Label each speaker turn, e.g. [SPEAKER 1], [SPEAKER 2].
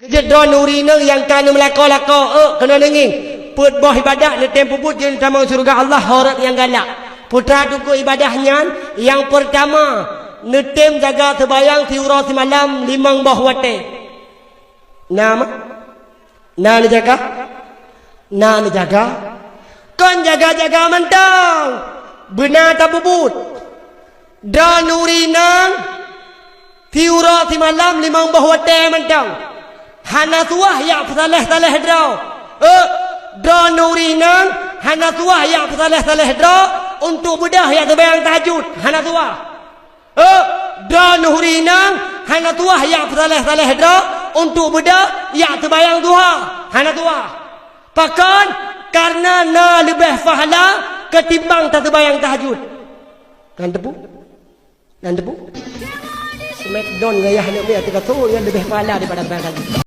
[SPEAKER 1] Kedua nurina yang kena melakau-lakau kena denging. Put boh ibadat ni tempo put je sama surga Allah horab yang galak. Putra duku ibadahnya yang pertama netem jaga terbayang tiura semalam limang boh wate. Nama? Nak jaga? Nak jaga? Kon jaga-jaga mentang. Benar tak bubut. Dan nurina tiura semalam limang boh wate mentang. Hana tuah yang pesaleh-saleh draw. Draw nurinan hana tuah yang pesaleh-saleh draw untuk bedah yang terbayang tahajud. Hana tuah. Draw nurinan hana tuah yang pesaleh-saleh draw untuk bedah yang terbayang duha. Hana tuah. Pakan karena na lebih fahala ketimbang tak terbayang tahajud. Kan tepu? Kan tepu? Smackdown gaya hanya dia 3 tu yang lebih fahala daripada bayang tahajud.